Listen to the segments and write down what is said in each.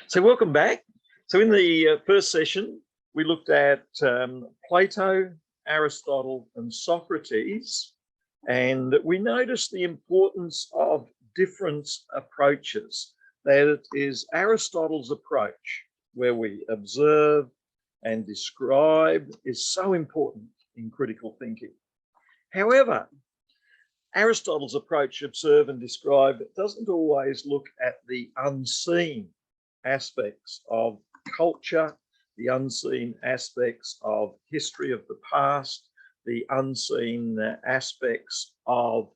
So welcome back. So in the first session, we looked at Plato, Aristotle and Socrates, and we noticed the importance of different approaches. That is Aristotle's approach, where we observe and describe, is so important in critical thinking. However, Aristotle's approach, observe and describe, doesn't always look at the unseen aspects of culture, the unseen aspects of history of the past, the unseen aspects of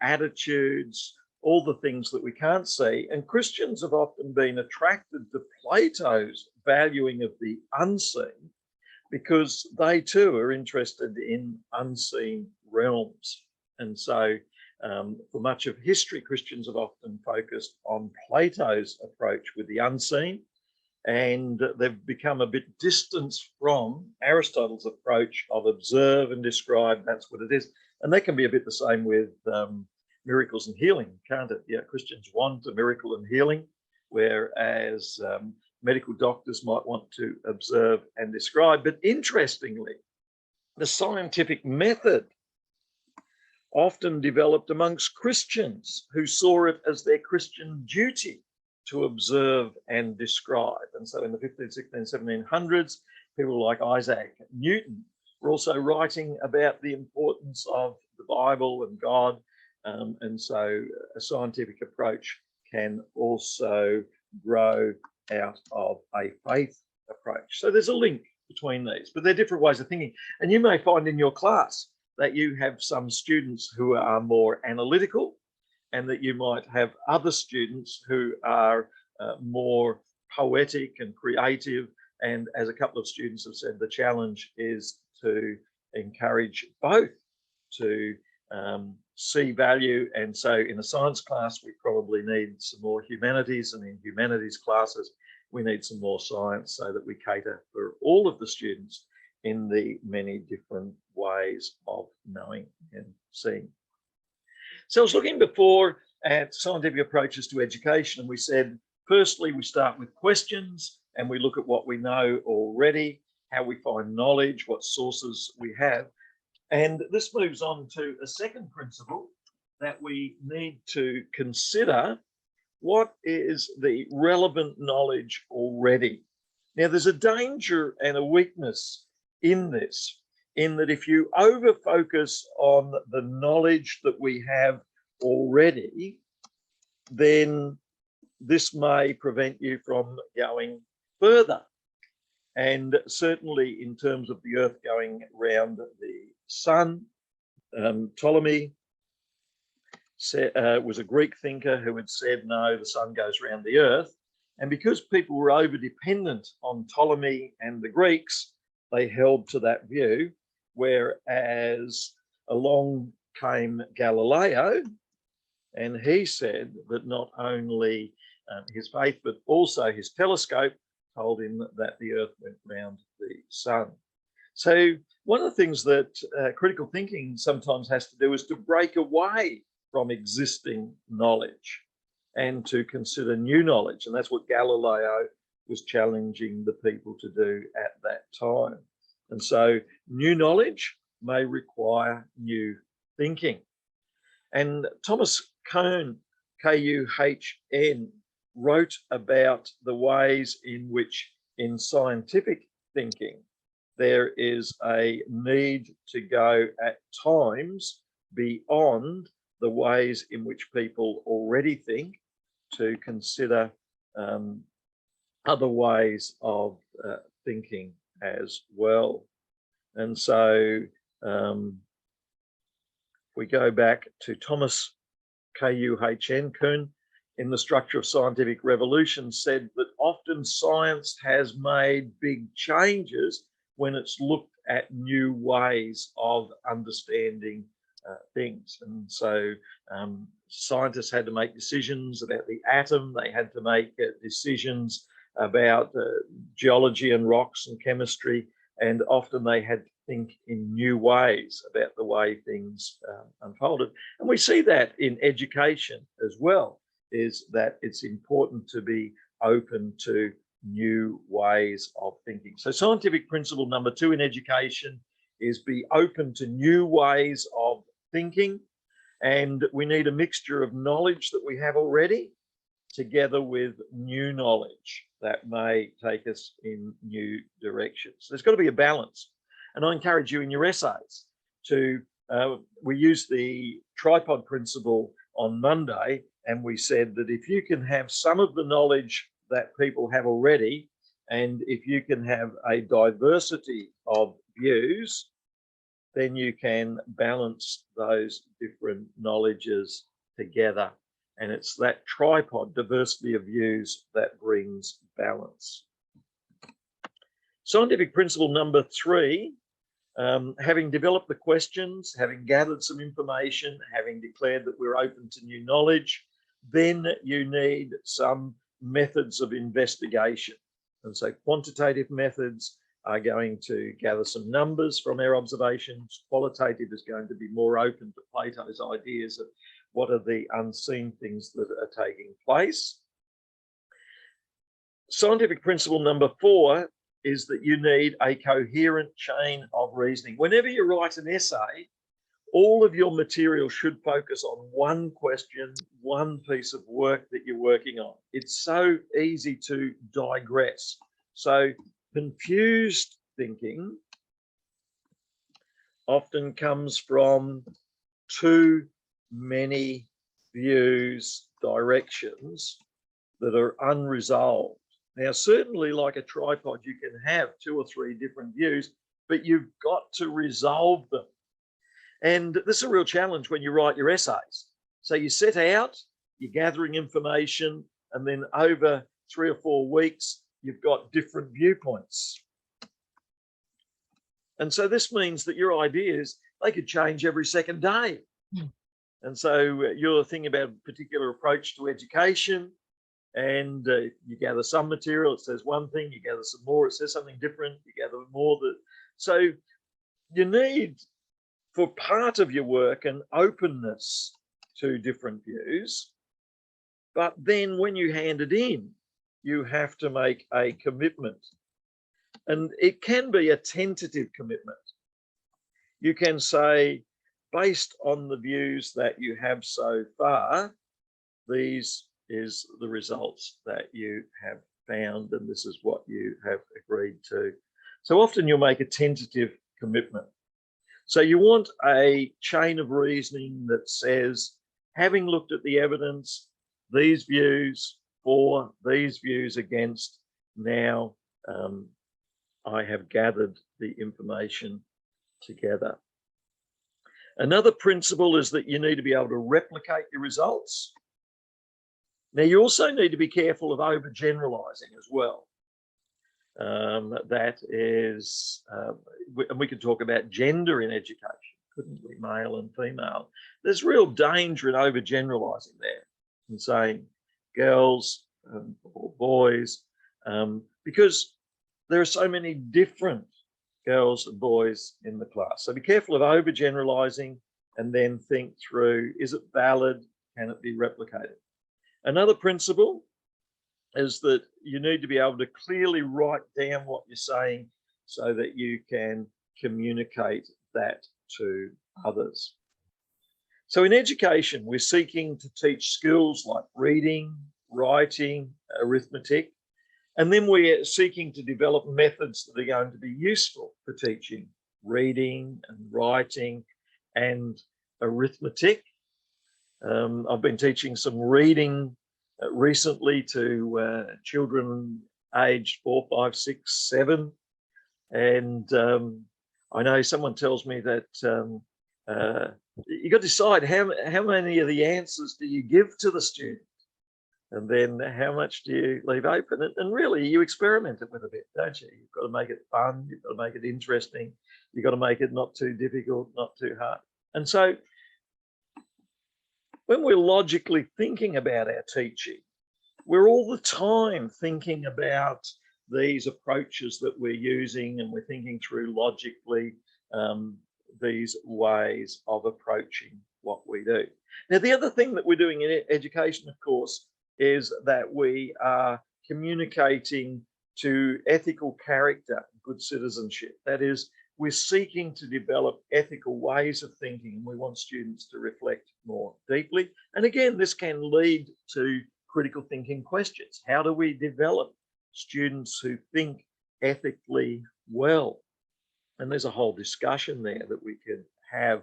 attitudes, all the things that we can't see. And Christians have often been attracted to Plato's valuing of the unseen because they too are interested in unseen realms. And so for much of history, Christians have often focused on Plato's approach with the unseen, and they've become a bit distant from Aristotle's approach of observe and describe. That's what it is. And that can be a bit the same with miracles and healing, can't it? Yeah, Christians want a miracle and healing, whereas medical doctors might want to observe and describe. But interestingly, the scientific method often developed amongst Christians who saw it as their Christian duty to observe and describe. And so in the 15th, 16th, 1700s, people like Isaac Newton were also writing about the importance of the Bible and God. And so a scientific approach can also grow out of a faith approach. So there's a link between these, but they're different ways of thinking. And you may find in your class that you have some students who are more analytical, and that you might have other students who are more poetic and creative. And as a couple of students have said, the challenge is to encourage both to see value. And so in a science class, we probably need some more humanities, and in humanities classes, we need some more science, so that we cater for all of the students in the many different ways of knowing and seeing. So I was looking before at scientific approaches to education, and we said, firstly, we start with questions and we look at what we know already, how we find knowledge, what sources we have. And this moves on to a second principle, that we need to consider what is the relevant knowledge already. Now, there's a danger and a weakness in this, in that if you over focus on the knowledge that we have already, then this may prevent you from going further. And certainly in terms of the Earth going around the sun, Ptolemy was a Greek thinker who had said, no, the sun goes around the Earth. And because people were over dependent on Ptolemy and the Greeks, they held to that view, whereas along came Galileo, and he said that not only his faith, but also his telescope told him that the Earth went round the sun. So one of the things that critical thinking sometimes has to do is to break away from existing knowledge and to consider new knowledge. And that's what Galileo was challenging the people to do at that time. And so new knowledge may require new thinking. And Thomas Kuhn, K-U-H-N, wrote about the ways in which in scientific thinking there is a need to go at times beyond the ways in which people already think, to consider other ways of thinking as well. And so we go back to Thomas K-U-H-N, Kuhn, in The Structure of Scientific Revolution, said that often science has made big changes when it's looked at new ways of understanding things. And so scientists had to make decisions about the atom. They had to make decisions about geology and rocks and chemistry. And often they had to think in new ways about the way things unfolded. And we see that in education as well. is that it's important to be open to new ways of thinking. So scientific principle number 2 in education is be open to new ways of thinking. And we need a mixture of knowledge that we have already together with new knowledge that may take us in new directions. There's got to be a balance. And I encourage you in your essays to, we used the tripod principle on Monday, and we said that if you can have some of the knowledge that people have already, and if you can have a diversity of views, then you can balance those different knowledges together. And it's that tripod, diversity of views, that brings balance. Scientific principle number 3, having developed the questions, having gathered some information, having declared that we're open to new knowledge, then you need some methods of investigation. And so quantitative methods are going to gather some numbers from our observations. Qualitative is going to be more open to Plato's ideas of what are the unseen things that are taking place. Scientific principle number 4 is that you need a coherent chain of reasoning. Whenever you write an essay, all of your material should focus on one question, one piece of work that you're working on. It's so easy to digress. So confused thinking often comes from too many views, directions that are unresolved. Now, certainly like a tripod, you can have 2 or 3 different views, but you've got to resolve them. And this is a real challenge when you write your essays. So you set out, you're gathering information, and then over 3 or 4 weeks, you've got different viewpoints. And so this means that your ideas, they could change every second day. And so you're thinking about a particular approach to education, and you gather some material, it says one thing, you gather some more, it says something different, you gather more. So you need, for part of your work, an openness to different views. But then when you hand it in, you have to make a commitment. And it can be a tentative commitment. You can say, based on the views that you have so far, these is the results that you have found, and this is what you have agreed to. So often you'll make a tentative commitment. So you want a chain of reasoning that says, having looked at the evidence, these views for, these views against, now I have gathered the information together. Another principle is that you need to be able to replicate your results. Now, you also need to be careful of overgeneralizing as well. That is, and we could talk about gender in education, couldn't we? Male and female. There's real danger in overgeneralizing there and saying girls or boys, because there are so many different girls and boys in the class. So be careful of overgeneralizing, and then think through, is it valid? Can it be replicated? Another principle is that you need to be able to clearly write down what you're saying so that you can communicate that to others. So in education, we're seeking to teach skills like reading, writing, arithmetic, and then we're seeking to develop methods that are going to be useful for teaching reading and writing and arithmetic. I've been teaching some reading recently to children aged 4, 5, 6, 7. And I know someone tells me that you got to decide how many of the answers do you give to the student, and then how much do you leave open? And really, you experiment it with a bit, don't you? You've got to make it fun, you've got to make it interesting, you've got to make it not too difficult, not too hard. And so when we're logically thinking about our teaching, we're all the time thinking about these approaches that we're using, and we're thinking through logically these ways of approaching what we do. Now, the other thing that we're doing in education, of course, is that we are communicating to ethical character, good citizenship. That is, we're seeking to develop ethical ways of thinking, and we want students to reflect more deeply. And again, this can lead to critical thinking questions. How do we develop students who think ethically well? And there's a whole discussion there that we could have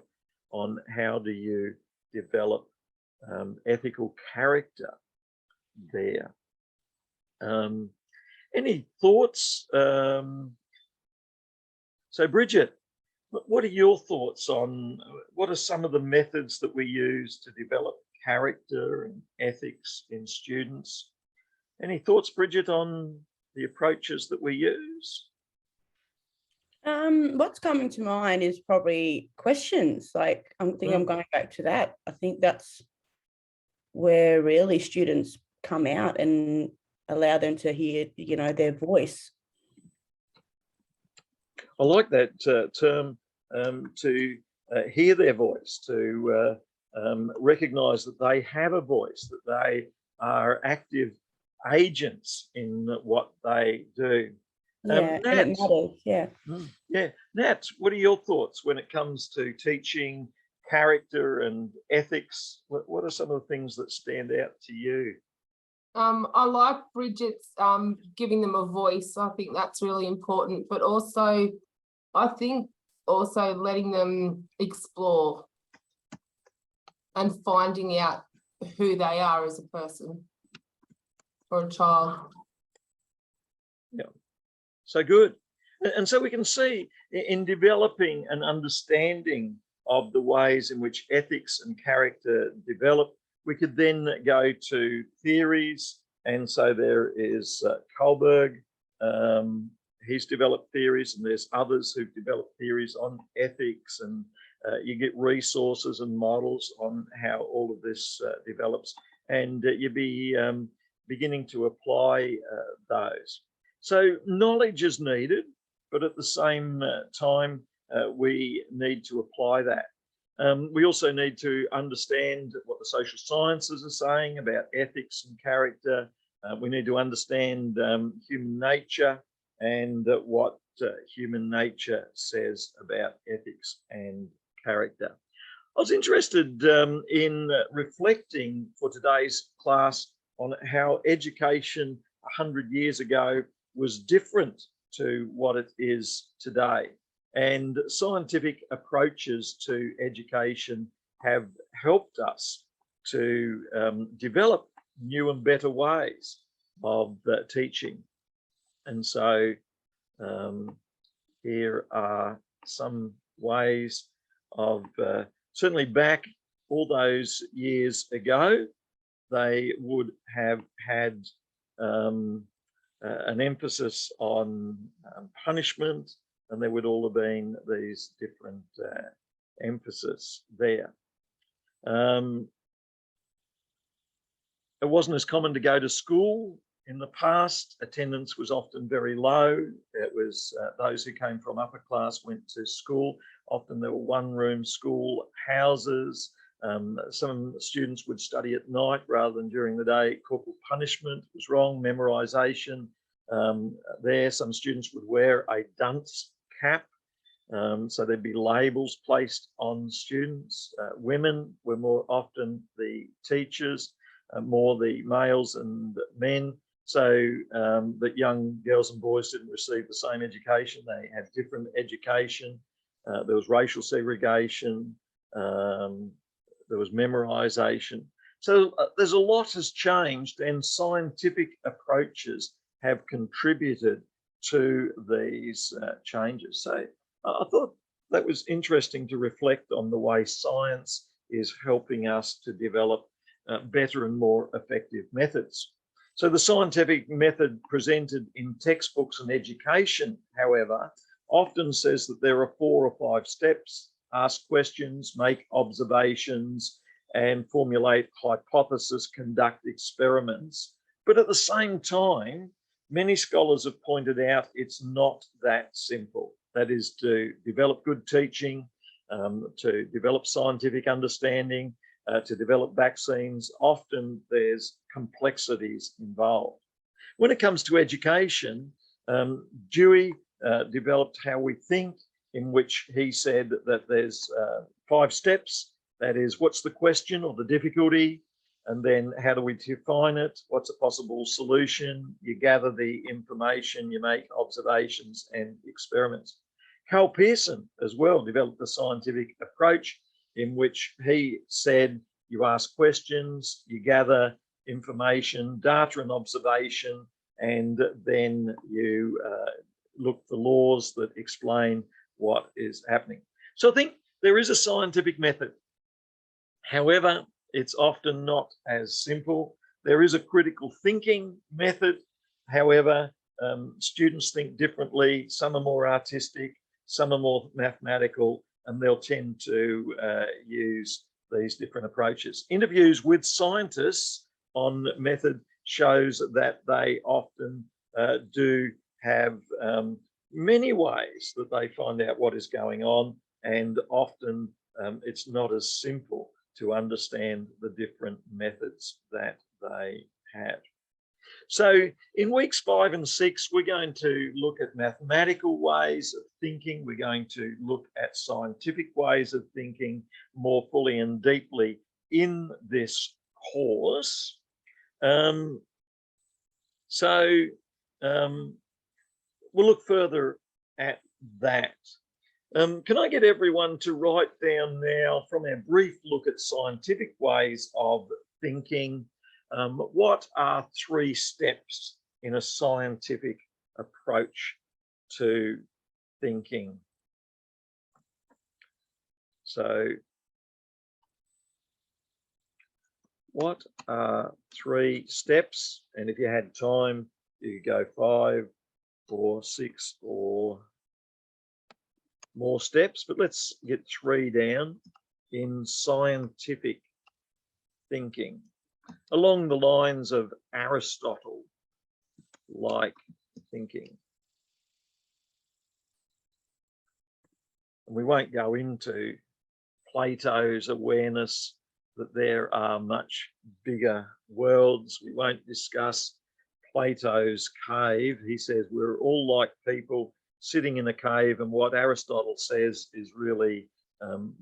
on how do you develop ethical character there. Any thoughts? So Bridget, what are your thoughts on what are some of the methods that we use to develop character and ethics in students? Any thoughts, Bridget, on the approaches that we use? What's coming to mind is probably questions. Like, I'm going back to that. I think that's where really students come out and allow them to hear, you know, their voice. I like that term, to hear their voice, to recognise that they have a voice, that they are active agents in what they do. Yeah, Nat, and it matters. Yeah. Yeah, Nat, what are your thoughts when it comes to teaching character and ethics? What are some of the things that stand out to you? I like Bridget's giving them a voice. I think that's really important, but also I think also letting them explore and finding out who they are as a person or a child. Yeah, so good. And so we can see in developing an understanding of the ways in which ethics and character develop, we could then go to theories. And so there is Kohlberg, he's developed theories, and there's others who've developed theories on ethics, and you get resources and models on how all of this develops, and you'll be beginning to apply those. So knowledge is needed, but at the same time, we need to apply that. We also need to understand what the social sciences are saying about ethics and character. We need to understand human nature and what human nature says about ethics and character. I was interested in reflecting for today's class on how education 100 years ago was different to what it is today. And scientific approaches to education have helped us to develop new and better ways of teaching. And so here are some ways of, certainly back all those years ago, they would have had an emphasis on punishment, and there would all have been these different emphasis there. It wasn't as common to go to school in the past. Attendance was often very low. It was those who came from upper class went to school. Often there were one-room school houses. Some students would study at night rather than during the day. Corporal punishment was wrong. Memorization there. Some students would wear a dunce cap. So there'd be labels placed on students. Women were more often the teachers, more the males and men, so that young girls and boys didn't receive the same education. They had different education. There was racial segregation. There was memorization. So there's a lot has changed, and scientific approaches have contributed to these changes. So I thought that was interesting to reflect on the way science is helping us to develop better and more effective methods. So the scientific method presented in textbooks and education, however, often says that there are 4 or 5 steps: ask questions, make observations, and formulate hypotheses, conduct experiments. But at the same time, many scholars have pointed out it's not that simple. That is, to develop good teaching, to develop scientific understanding, to develop vaccines. Often there's complexities involved. When it comes to education, Dewey developed how we think, in which he said that there's 5 steps. That is, what's the question or the difficulty? And then how do we define it? What's a possible solution? You gather the information, you make observations and experiments. Carl Pearson as well developed the scientific approach, in which he said you ask questions, you gather information, data and observation, and then you look for laws that explain what is happening. So I think there is a scientific method. However, it's often not as simple. There is a critical thinking method. However, students think differently. Some are more artistic, some are more mathematical, and they'll tend to use these different approaches. Interviews with scientists on method shows that they often do have many ways that they find out what is going on, and often it's not as simple to understand the different methods that they have. So in weeks 5 and 6, we're going to look at mathematical ways of thinking. We're going to look at scientific ways of thinking more fully and deeply in this course. We'll look further at that. Can I get everyone to write down now, from our brief look at scientific ways of thinking, what are 3 steps in a scientific approach to thinking? So, what are 3 steps? And if you had time, you could go 5 or 6 or more steps, but let's get 3 down in scientific thinking, along the lines of Aristotle-like thinking. And we won't go into Plato's awareness that there are much bigger worlds. We won't discuss Plato's cave. He says we're all like people sitting in a cave, and what Aristotle says is really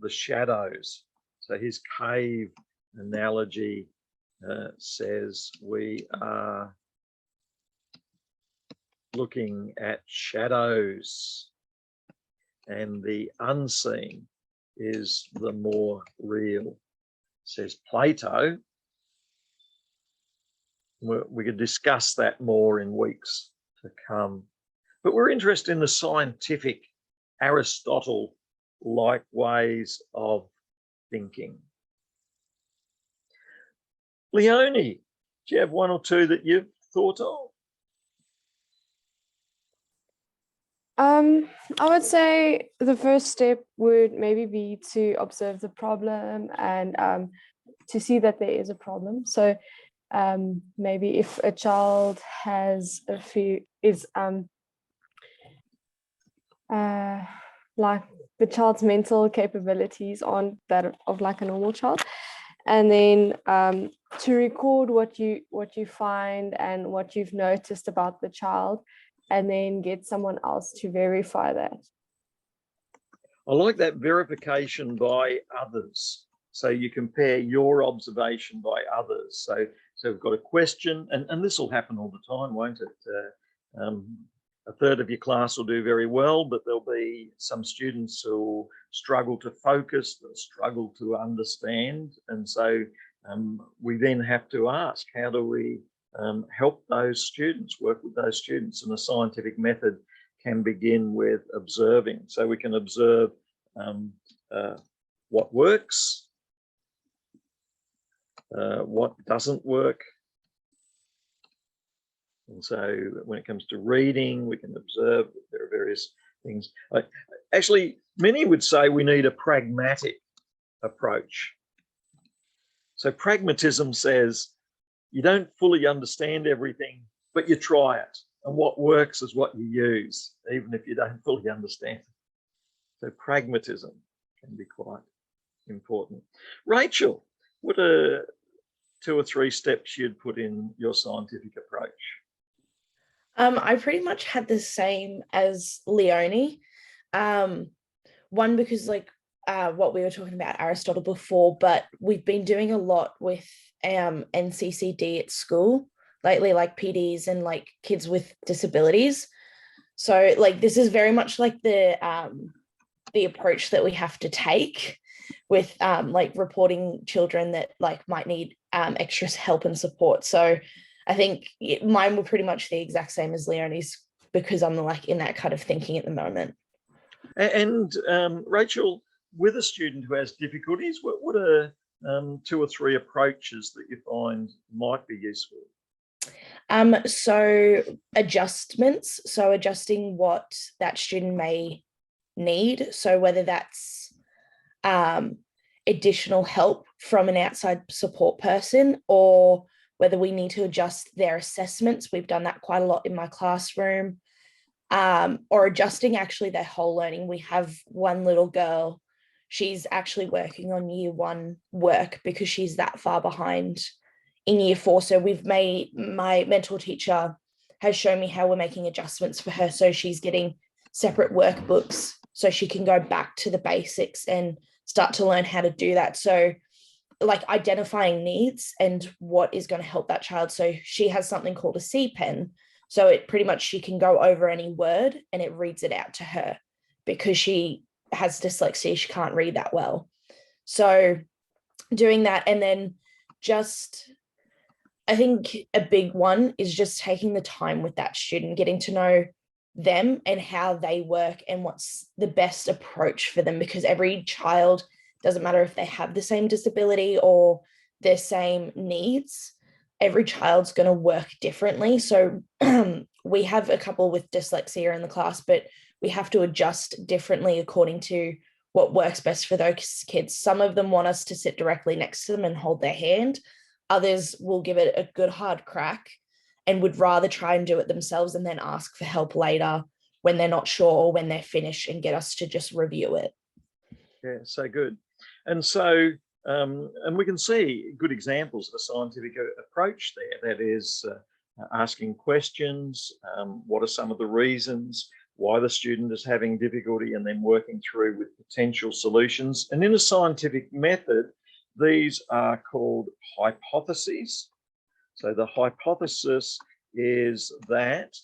the shadows. So his cave analogy says we are looking at shadows, and the unseen is the more real, says Plato. We could discuss that more in weeks to come. But we're interested in the scientific Aristotle-like ways of thinking. Leonie, do you have 1 or 2 that you've thought of? I would say the first step would maybe be to observe the problem and to see that there is a problem. So maybe if a child has like the child's mental capabilities aren't that of like a normal child, and then to record what you find and what you've noticed about the child, and then get someone else to verify that. I like that, verification by others. So you compare your observation by others. So we've got a question, and this will happen all the time, won't it? A third of your class will do very well, but there'll be some students who struggle to focus, that struggle to understand. And so we then have to ask, how do we help those students, work with those students? And the scientific method can begin with observing. So we can observe what works, what doesn't work. And so when it comes to reading, we can observe that there are various things. Actually, many would say we need a pragmatic approach. So pragmatism says you don't fully understand everything, but you try it. And what works is what you use, even if you don't fully understand it. So pragmatism. can be quite important. Rachel, what are 2 or 3 steps you'd put in your scientific approach? I pretty much had the same as Leonie. One, because like what we were talking about Aristotle before, but we've been doing a lot with NCCD at school lately, like PDs and like kids with disabilities. So like this is very much like the approach that we have to take with like reporting children that like might need extra help and support. So I think mine were pretty much the exact same as Leonie's, because I'm like in that kind of thinking at the moment. And Rachel, with a student who has difficulties, what are 2 or 3 approaches that you find might be useful? So adjustments, so adjusting what that student may need. So whether that's additional help from an outside support person, or whether we need to adjust their assessments. We've done that quite a lot in my classroom. Or adjusting actually their whole learning. We have one little girl, she's actually working on year 1 work because she's that far behind in year 4. So my mentor teacher has shown me how we're making adjustments for her. So she's getting separate workbooks so she can go back to the basics and start to learn how to do that. So like identifying needs and what is going to help that child. So she has something called a C pen. So it pretty much, she can go over any word and it reads it out to her because she has dyslexia. She can't read that well. So doing that, and then just, I think a big one is just taking the time with that student, getting to know them and how they work and what's the best approach for them, because every child, doesn't matter if they have the same disability or their same needs, every child's going to work differently. So we have a couple with dyslexia in the class, but we have to adjust differently according to what works best for those kids. Some of them want us to sit directly next to them and hold their hand. Others will give it a good hard crack and would rather try and do it themselves and then ask for help later when they're not sure or when they're finished, and get us to just review it. Yeah, so good. And so, and we can see good examples of a scientific approach there. That is asking questions, what are some of the reasons why the student is having difficulty, and then working through with potential solutions. And in a scientific method, these are called hypotheses. So the hypothesis is that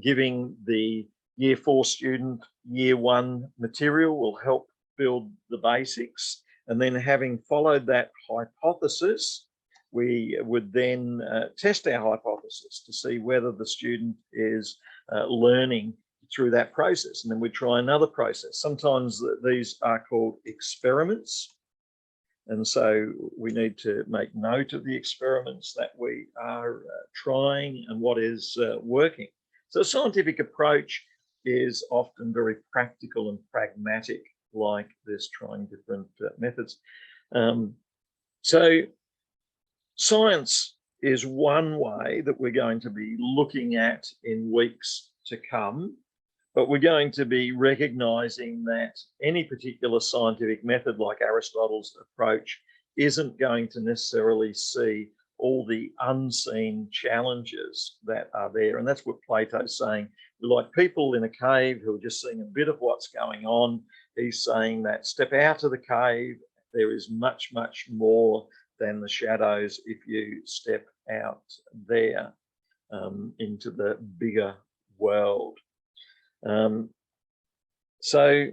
giving the year 4 student year 1 material will help build the basics, and then having followed that hypothesis, we would then test our hypothesis to see whether the student is learning through that process, and then we try another process. Sometimes these are called experiments, and so we need to make note of the experiments that we are trying and what is working. So a scientific approach is often very practical and pragmatic, like this, trying different methods. So science is one way that we're going to be looking at in weeks to come, but we're going to be recognizing that any particular scientific method like Aristotle's approach isn't going to necessarily see all the unseen challenges that are there. And that's what Plato's saying. We're like people in a cave who are just seeing a bit of what's going on. He's saying that step out of the cave, there is much, much more than the shadows if you step out there into the bigger world. So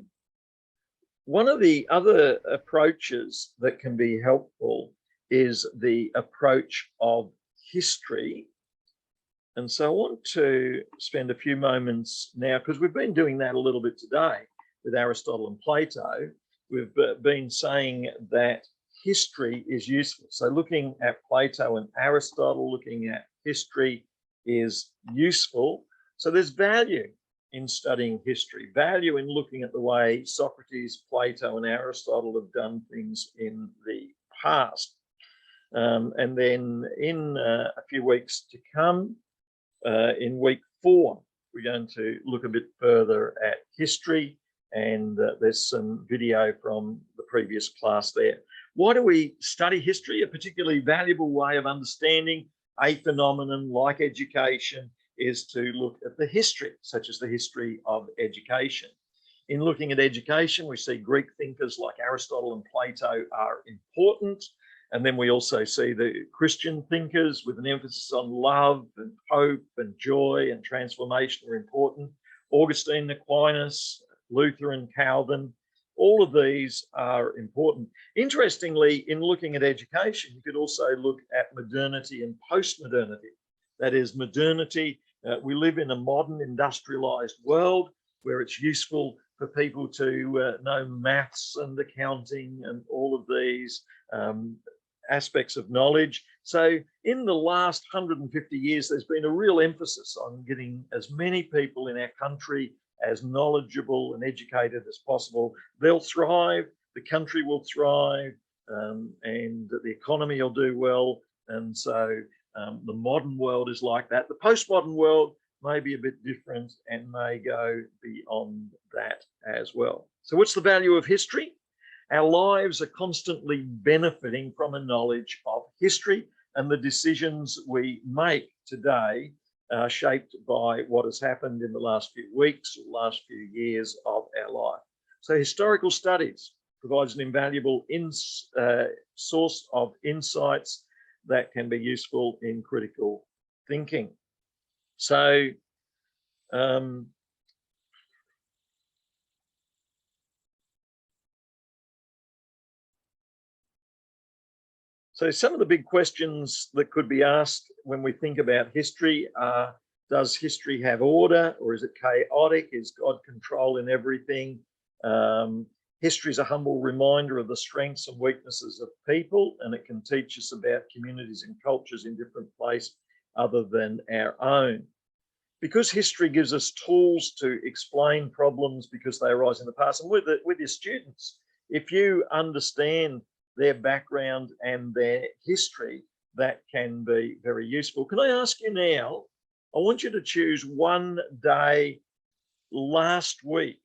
one of the other approaches that can be helpful is the approach of history. And so I want to spend a few moments now, because we've been doing that a little bit today with Aristotle and Plato. We've been saying that history is useful. So looking at Plato and Aristotle, looking at history is useful. So there's value in studying history, value in looking at the way Socrates, Plato, and Aristotle have done things in the past. And then in a few weeks to come, in week 4, we're going to look a bit further at history and there's some video from the previous class there. Why do we study history? A particularly valuable way of understanding a phenomenon like education is to look at the history, such as the history of education. In looking at education, we see Greek thinkers like Aristotle and Plato are important. And then we also see the Christian thinkers with an emphasis on love and hope and joy and transformation are important. Augustine, Aquinas, Luther and Calvin, all of these are important. Interestingly, in looking at education, you could also look at modernity and post-modernity. That is, modernity, we live in a modern industrialized world where it's useful for people to know maths and accounting and all of these aspects of knowledge. So in the last 150 years, there's been a real emphasis on getting as many people in our country as knowledgeable and educated as possible. They'll thrive, the country will thrive, and the economy will do well. And so the modern world is like that. The postmodern world may be a bit different and may go beyond that as well. So what's the value of history? Our lives are constantly benefiting from a knowledge of history, and the decisions we make today are shaped by what has happened in the last few weeks or last few years of our life. So historical studies provides an invaluable source of insights that can be useful in critical thinking. So some of the big questions that could be asked when we think about history are, does history have order or is it chaotic? Is God control in everything? History is a humble reminder of the strengths and weaknesses of people, and it can teach us about communities and cultures in different places other than our own. Because history gives us tools to explain problems because they arise in the past, and with your students, if you understand their background and their history, that can be very useful. Can I ask you now, I want you to choose one day last week,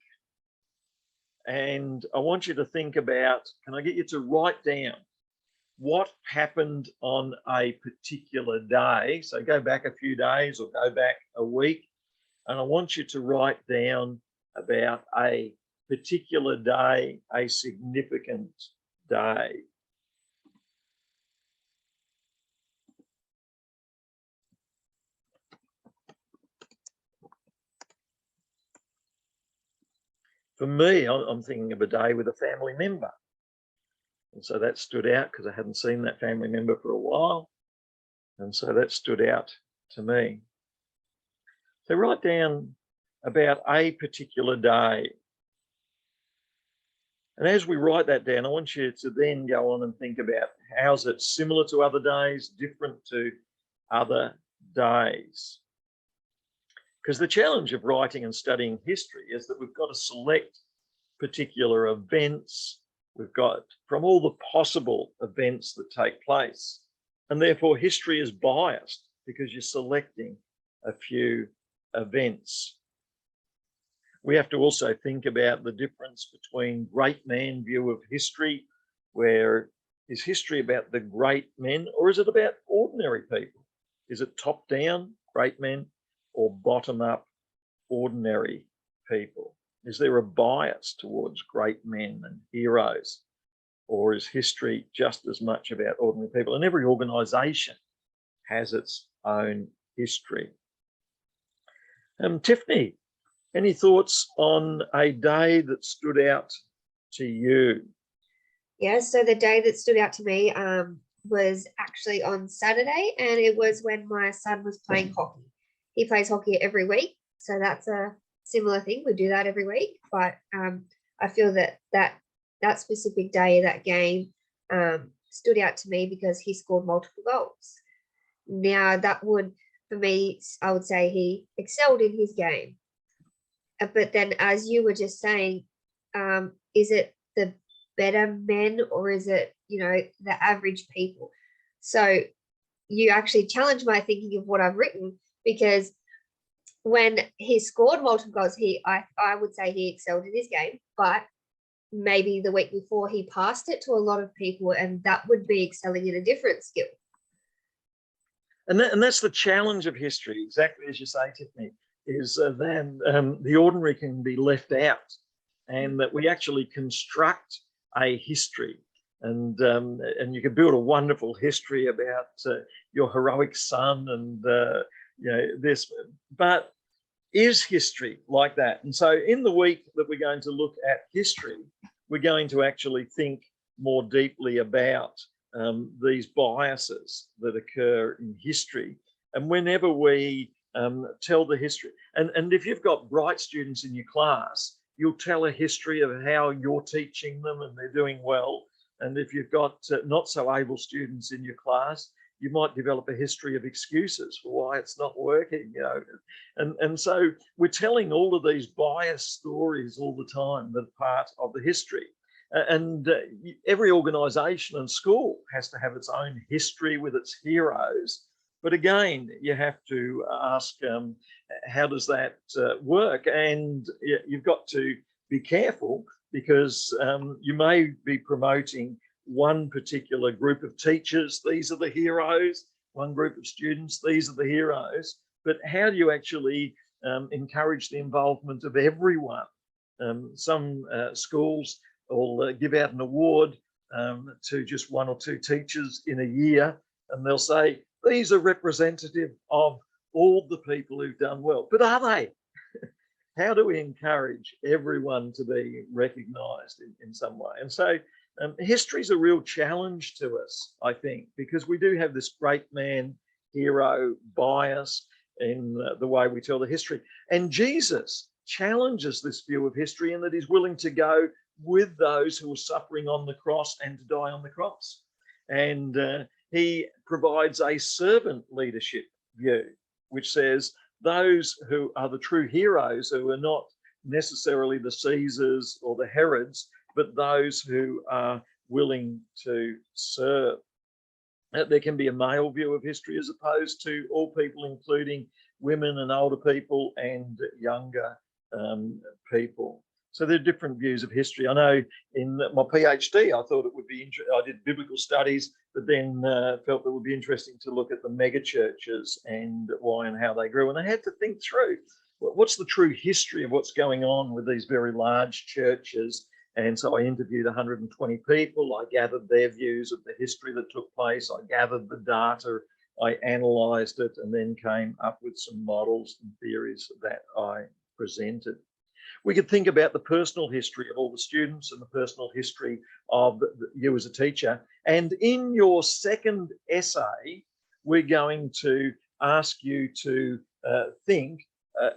and I want you to think about, can I get you to write down what happened on a particular day? So go back a few days or go back a week, and I want you to write down about a particular day, a significant day. For me, I'm thinking of a day with a family member. And so that stood out because I hadn't seen that family member for a while. And so that stood out to me. So write down about a particular day. And as we write that down, I want you to then go on and think about how's it similar to other days, different to other days. Because the challenge of writing and studying history is that we've got to select particular events. We've got from all the possible events that take place. And therefore history is biased because you're selecting a few events. We have to also think about the difference between great man view of history, where is history about the great men or is it about ordinary people? Is it top down, great men, or bottom up, ordinary people? Is there a bias towards great men and heroes? Or is history just as much about ordinary people? And every organisation has its own history. Tiffany, any thoughts on a day that stood out to you? Yeah, so the day that stood out to me was actually on Saturday, and it was when my son was playing hockey. He plays hockey every week, so that's a similar thing. We do that every week, but I feel that specific day, that game, stood out to me because he scored multiple goals. Now that would, for me, I would say he excelled in his game. But then, as you were just saying, is it the better men or is it, the average people? So you actually challenged my thinking of what I've written, because when he scored multiple goals, I would say he excelled in his game, but maybe the week before he passed it to a lot of people, and that would be excelling in a different skill. And that's the challenge of history, exactly as you say, Tiffany, is that the ordinary can be left out, and that we actually construct a history. And you can build a wonderful history about your heroic son and this, but is history like that? And so in the week that we're going to look at history, we're going to actually think more deeply about these biases that occur in history. And whenever we tell the history, and if you've got bright students in your class, you'll tell a history of how you're teaching them and they're doing well. And if you've got not so able students in your class, you might develop a history of excuses for why it's not working, And so we're telling all of these biased stories all the time that are part of the history. And every organisation and school has to have its own history with its heroes. But again, you have to ask, how does that work? And you've got to be careful, because you may be promoting one particular group of teachers, these are the heroes, one group of students, these are the heroes. But how do you actually encourage the involvement of everyone? Some schools will give out an award to just one or two teachers in a year, and they'll say, these are representative of all the people who've done well. But are they? How do we encourage everyone to be recognised in some way? And so history is a real challenge to us, I think, because we do have this great man hero bias in the way we tell the history. And Jesus challenges this view of history in that he's willing to go with those who are suffering on the cross and to die on the cross. And he provides a servant leadership view, which says those who are the true heroes, who are not necessarily the Caesars or the Herods, but those who are willing to serve. There can be a male view of history as opposed to all people, including women and older people and younger people. So there are different views of history. I know in my PhD, I thought it would be interesting. I did biblical studies, but then felt it would be interesting to look at the mega churches and why and how they grew. And I had to think through, what's the true history of what's going on with these very large churches? And so I interviewed 120 people. I gathered their views of the history that took place. I gathered the data. I analysed it, and then came up with some models and theories that I presented. We could think about the personal history of all the students and the personal history of you as a teacher. And in your second essay, we're going to ask you to think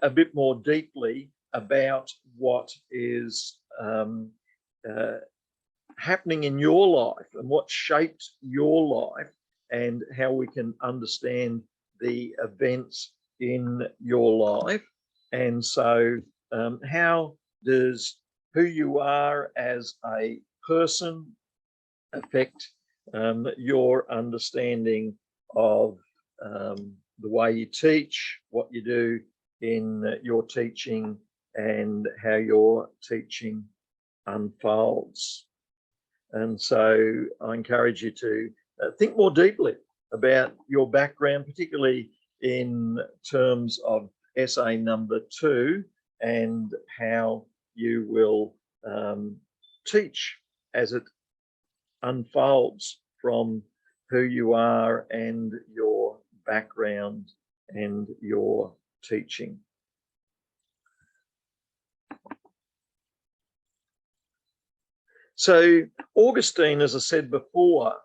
a bit more deeply about what is happening in your life and what shaped your life, and how we can understand the events in your life. And so how does who you are as a person affect your understanding of the way you teach, what you do in your teaching, and how your teaching unfolds? And so I encourage you to think more deeply about your background, particularly in terms of essay number 2, and how you will teach as it unfolds from who you are and your background and your teaching. So Augustine, as I said before,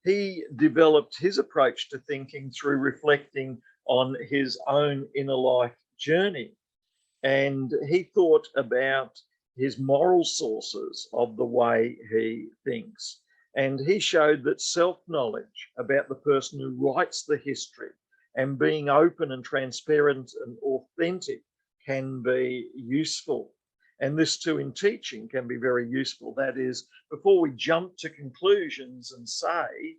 he developed his approach to thinking through reflecting on his own inner life journey. And he thought about his moral sources of the way he thinks. And he showed that self-knowledge about the person who writes the history and being open and transparent and authentic can be useful. And this too in teaching can be very useful. That is, before we jump to conclusions and say,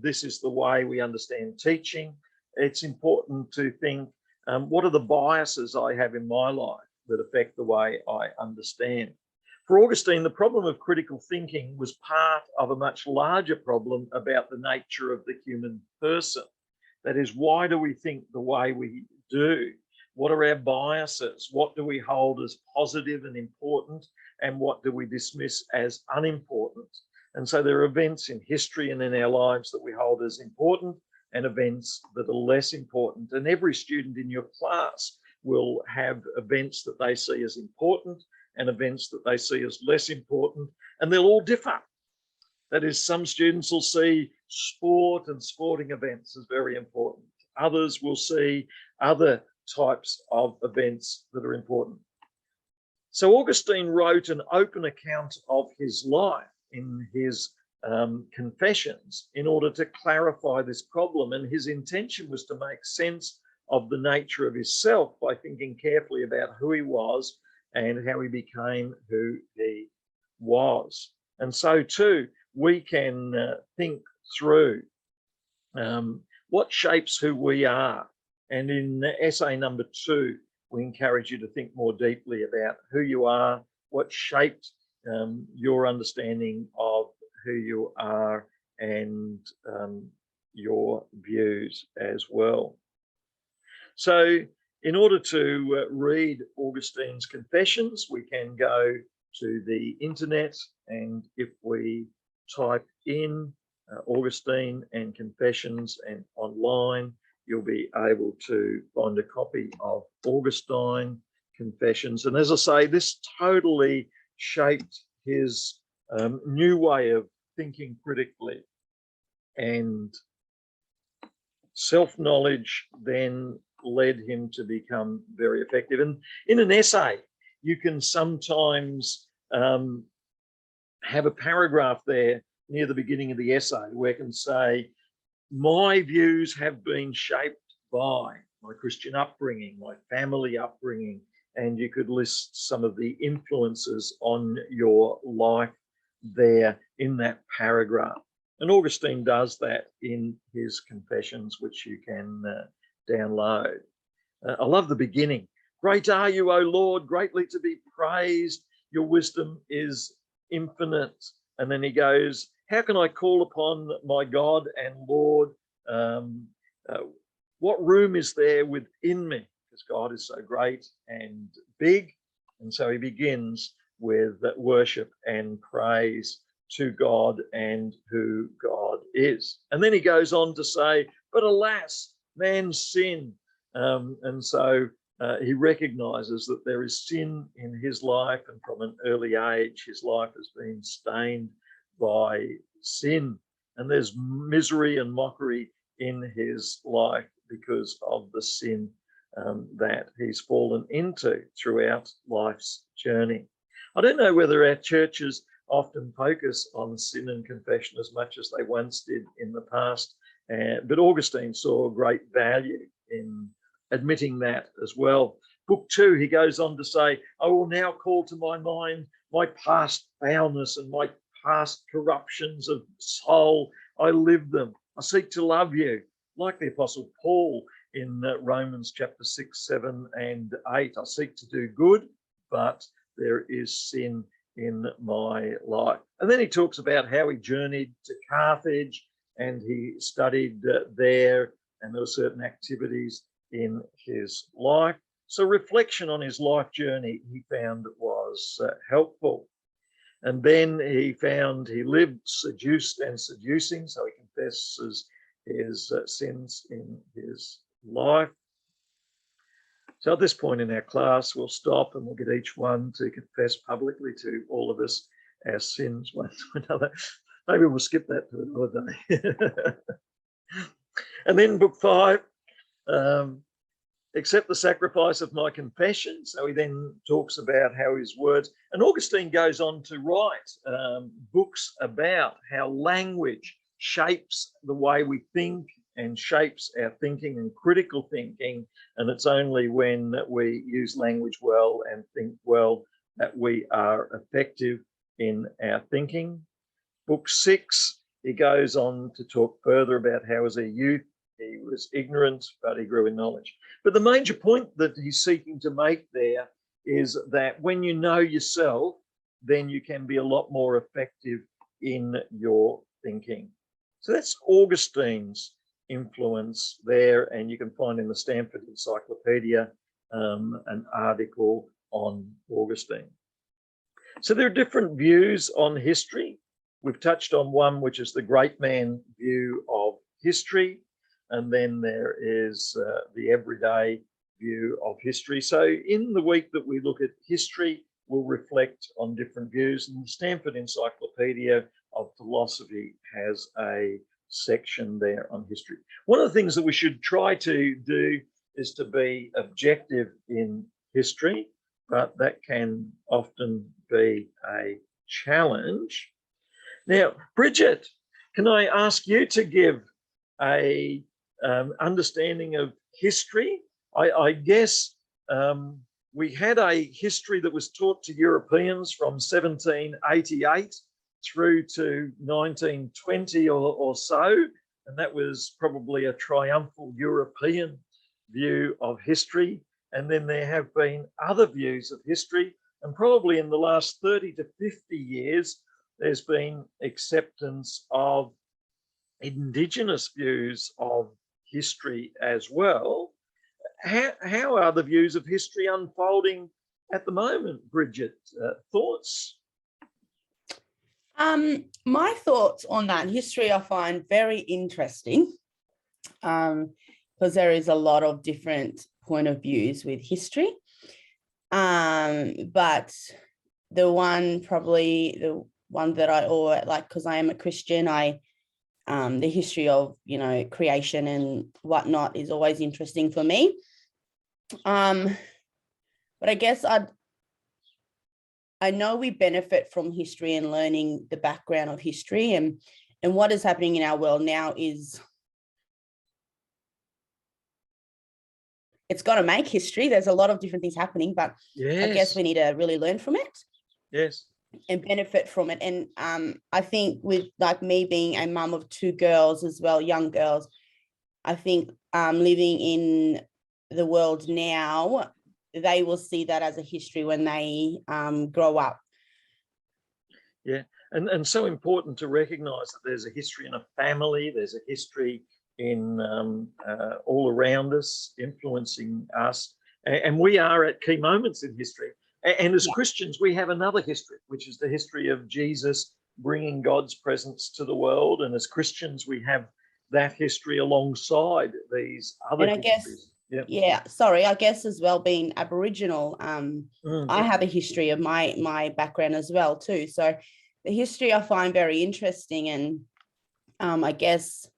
this is the way we understand teaching, it's important to think, What are the biases I have in my life that affect the way I understand? For Augustine, the problem of critical thinking was part of a much larger problem about the nature of the human person. That is, why do we think the way we do? What are our biases? What do we hold as positive and important? And what do we dismiss as unimportant? And so there are events in history and in our lives that we hold as important and events that are less important. And every student in your class will have events that they see as important and events that they see as less important, and they'll all differ. That is, some students will see sport and sporting events as very important. Others will see other types of events that are important. So Augustine wrote an open account of his life in his Confessions in order to clarify this problem. And his intention was to make sense of the nature of himself by thinking carefully about who he was and how he became who he was. And so too, we can think through what shapes who we are. And in essay number 2, we encourage you to think more deeply about who you are, what shaped your understanding of who you are, and your views as well. So in order to read Augustine's Confessions, we can go to the internet, and if we type in Augustine and Confessions and online, you'll be able to find a copy of Augustine Confessions. And as I say, this totally shaped his new way of thinking critically, and self-knowledge then led him to become very effective. And in an essay, you can sometimes have a paragraph there near the beginning of the essay where it can say, my views have been shaped by my Christian upbringing, my family upbringing, and you could list some of the influences on your life there in that paragraph. And Augustine does that in his Confessions, which you can download. I love the beginning. Great are you, O Lord, greatly to be praised. Your wisdom is infinite. And then he goes, how can I call upon my God and Lord? What room is there within me? Because God is so great and big. And so he begins with worship and praise to God and who God is. And then he goes on to say, but alas, man's sin. And so he recognizes that there is sin in his life, and from an early age, his life has been stained by sin. And there's misery and mockery in his life because of the sin that he's fallen into throughout life's journey. I don't know whether our churches often focus on sin and confession as much as they once did in the past, but Augustine saw great value in admitting that as well. Book 2, he goes on to say, I will now call to my mind my past foulness and my past corruptions of soul. I live them. I seek to love you. Like the Apostle Paul in Romans chapter 6, 7, and 8. I seek to do good, but there is sin in my life. And then he talks about how he journeyed to Carthage and he studied there, and there were certain activities in his life. So reflection on his life journey he found was helpful. And then he found he lived seduced and seducing, so he confesses his sins in his life. So at this point in our class, we'll stop and we'll get each one to confess publicly to all of us our sins one to another. Maybe we'll skip that to another day. And then book 5, accept the sacrifice of my confession. So he then talks about how his words, and Augustine goes on to write books about how language shapes the way we think and shapes our thinking and critical thinking. And it's only when we use language well and think well that we are effective in our thinking. Book 6, he goes on to talk further about how as a youth, He was ignorant, but he grew in knowledge. But the major point that he's seeking to make there is that when you know yourself, then you can be a lot more effective in your thinking. So that's Augustine's influence there, and you can find in the Stanford Encyclopedia an article on Augustine. So there are different views on history. We've touched on one, which is the great man view of history, and then there is the everyday view of history. So in the week that we look at history, we'll reflect on different views, and the Stanford Encyclopedia of Philosophy has a section there on history. One of the things that we should try to do is to be objective in history, but that can often be a challenge. Now, Bridget, can I ask you to give a understanding of history? I guess we had a history that was taught to Europeans from 1788 through to 1920 or so, and that was probably a triumphal European view of history. And then there have been other views of history, and probably in the last 30 to 50 years, there's been acceptance of Indigenous views of history as well. How are the views of history unfolding at the moment, Bridget? Thoughts? My thoughts on that history I find very interesting, because there is a lot of different point of views with history. But the one that I always like, because I am a Christian, the history of, creation and whatnot is always interesting for me. But I guess I know we benefit from history and learning the background of history, and what is happening in our world now is it's got to make history. There's a lot of different things happening, but yes. I guess we need to really learn from it. Yes. And benefit from it. And I think with like me being a mum of two girls as well, young girls, I think living in the world now, they will see that as a history when they grow up. Yeah, and so important to recognise that there's a history in a family, there's a history in all around us, influencing us, and we are at key moments in history. And as Christians, we have another history, which is the history of Jesus bringing God's presence to the world. And as Christians, we have that history alongside these other histories. I guess as well, being Aboriginal, I have a history of my background as well too. So the history I find very interesting, and I guess,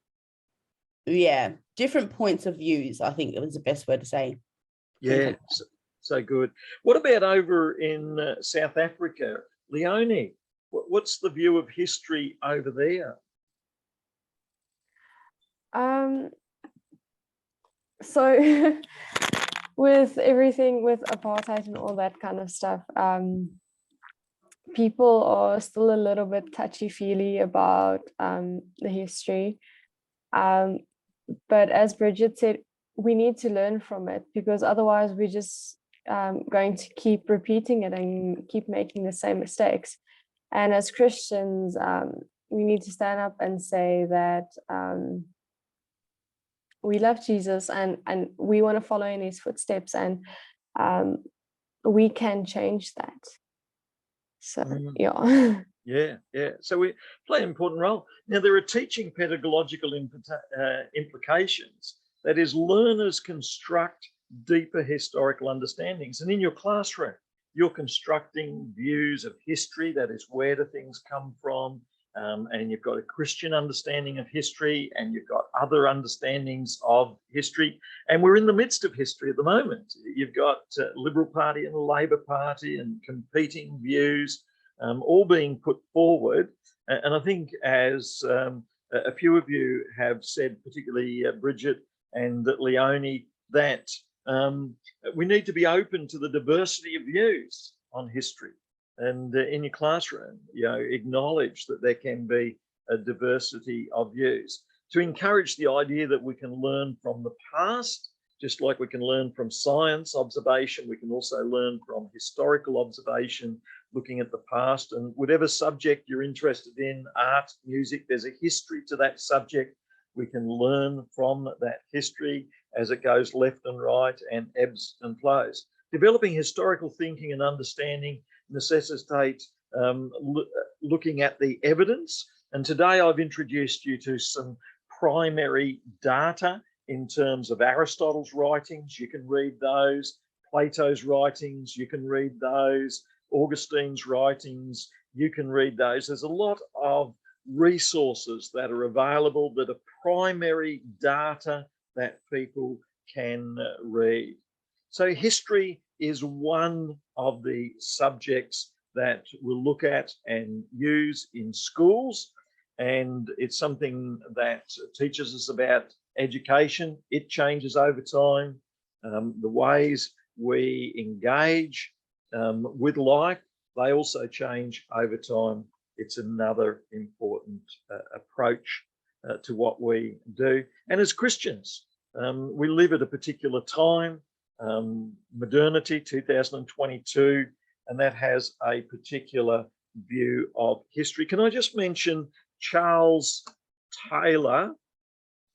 different points of views, I think it was the best word to say. Yeah, so good. What about over in South Africa, Leonie? What's the view of history over there? So with everything with apartheid and all that kind of stuff, people are still a little bit touchy-feely about the history. But as Bridget said, we need to learn from it, because otherwise we're just going to keep repeating it and keep making the same mistakes. And as Christians, we need to stand up and say that we love Jesus and we want to follow in his footsteps, and we can change that. So Yeah. So we play an important role. Now, there are teaching pedagogical implications. That is, learners construct deeper historical understandings. And in your classroom, you're constructing views of history. That is, where do things come from? And you've got a Christian understanding of history, and you've got other understandings of history. And we're in the midst of history at the moment. You've got Liberal Party and the Labor Party and competing views all being put forward. And I think, as a few of you have said, particularly Bridget and Leonie, that we need to be open to the diversity of views on history. And in your classroom, acknowledge that there can be a diversity of views. to encourage the idea that we can learn from the past, just like we can learn from science observation. We can also learn from historical observation, looking at the past, and whatever subject you're interested in, art, music, there's a history to that subject. We can learn from that history as it goes left and right and ebbs and flows. Developing historical thinking and understanding necessitates looking at the evidence. And today I've introduced you to some primary data in terms of Aristotle's writings. You can read those. Plato's writings, you can read those. Augustine's writings, you can read those. There's a lot of resources that are available that are primary data that people can read. So history is one of the subjects that we'll look at and use in schools. And it's something that teaches us about education. It changes over time. The ways we engage with life, they also change over time. It's another important approach to what we do. And as Christians, we live at a particular time, modernity, 2022, and that has a particular view of history. Can I just mention Charles Taylor?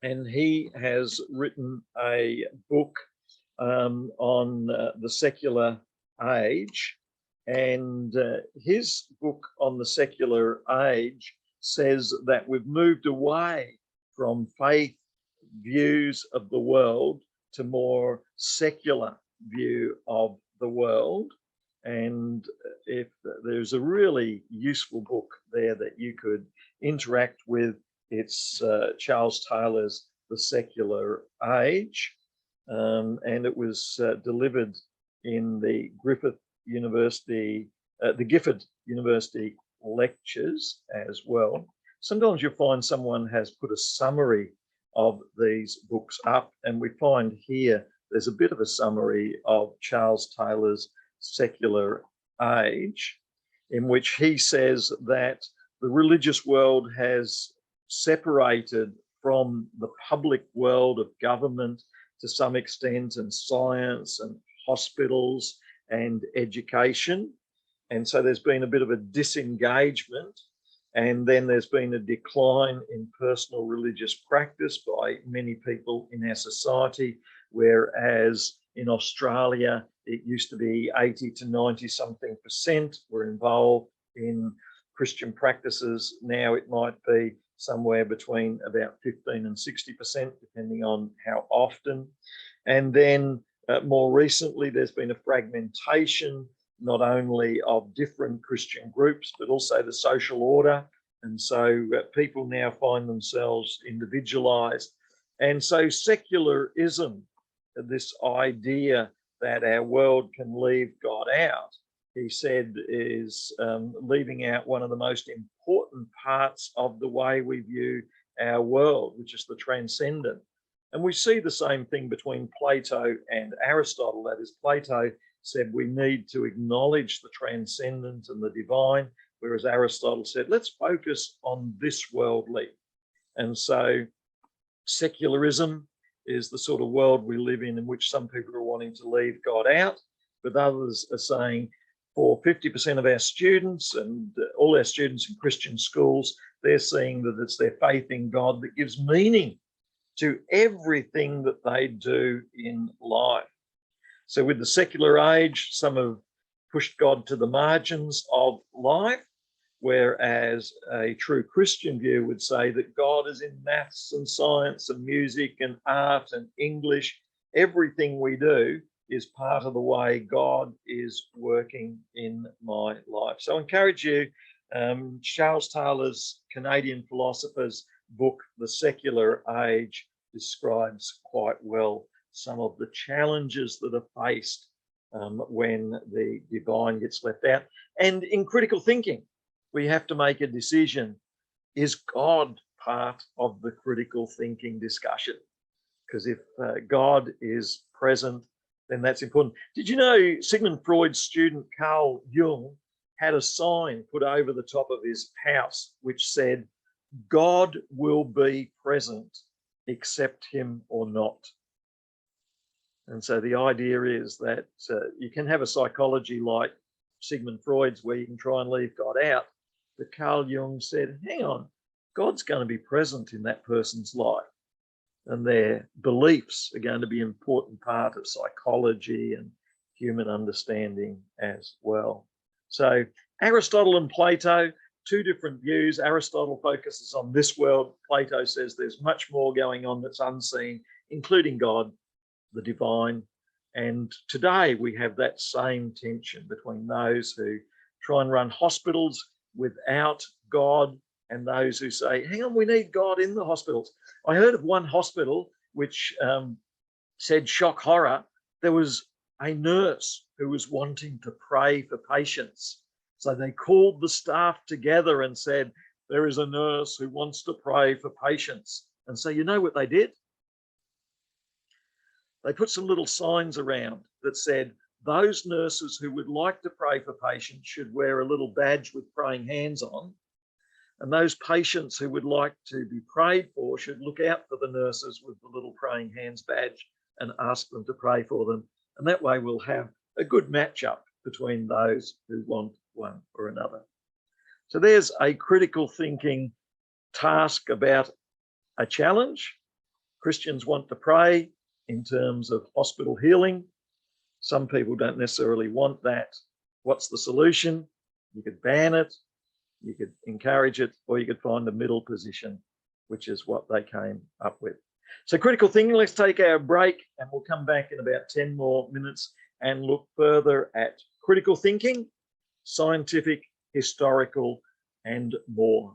And he has written a book on the secular age. And his book on the secular age says that we've moved away from faith views of the world to more secular view of the world. And if there's a really useful book there that you could interact with, it's Charles Taylor's The Secular Age. And it was delivered in the Gifford University lectures as well. Sometimes you'll find someone has put a summary of these books up, and we find here there's a bit of a summary of Charles Taylor's Secular Age, in which he says that the religious world has separated from the public world of government to some extent, and science and hospitals and education. And so there's been a bit of a disengagement, and then there's been a decline in personal religious practice by many people in our society, whereas in Australia, it used to be 80 to 90 something % were involved in Christian practices. Now it might be somewhere between about 15 and 60%, depending on how often. And then more recently, there's been a fragmentation, not only of different Christian groups, but also the social order. And so people now find themselves individualized. And so secularism, this idea that our world can leave God out, he said, is leaving out one of the most important parts of the way we view our world, which is the transcendent. And we see the same thing between Plato and Aristotle. That is, Plato said we need to acknowledge the transcendent and the divine, whereas Aristotle said, let's focus on this worldly. And so secularism is the sort of world we live in which some people are wanting to leave God out, but others are saying for 50% of our students and all our students in Christian schools, they're seeing that it's their faith in God that gives meaning to everything that they do in life. So with the secular age, some have pushed God to the margins of life, whereas a true Christian view would say that God is in maths and science and music and art and English. Everything we do is part of the way God is working in my life. So I encourage you, Charles Taylor's Canadian philosopher's book, The Secular Age, describes quite well some of the challenges that are faced when the divine gets left out. And in critical thinking, we have to make a decision. Is God part of the critical thinking discussion? Because if God is present, then that's important. Did you know Sigmund Freud's student Carl Jung had a sign put over the top of his house which said, God will be present, accept him or not. And so the idea is that you can have a psychology like Sigmund Freud's, where you can try and leave God out. But Carl Jung said, hang on, God's going to be present in that person's life. And their beliefs are going to be an important part of psychology and human understanding as well. So Aristotle and Plato, two different views. Aristotle focuses on this world. Plato says there's much more going on that's unseen, including God, the divine. And today we have that same tension between those who try and run hospitals without God and those who say, hang on, we need God in the hospitals. I heard of one hospital which said, shock horror, there was a nurse who was wanting to pray for patients. So they called the staff together and said, there is a nurse who wants to pray for patients. And so you know what they did? They put some little signs around that said, those nurses who would like to pray for patients should wear a little badge with praying hands on. And those patients who would like to be prayed for should look out for the nurses with the little praying hands badge and ask them to pray for them. And that way we'll have a good matchup between those who want one or another. So there's a critical thinking task about a challenge. Christians want to pray in terms of hospital healing. Some people don't necessarily want that. What's the solution? You could ban it, you could encourage it, or you could find a middle position, which is what they came up with. So critical thinking, let's take our break and we'll come back in about 10 more minutes and look further at critical thinking, scientific, historical, and more.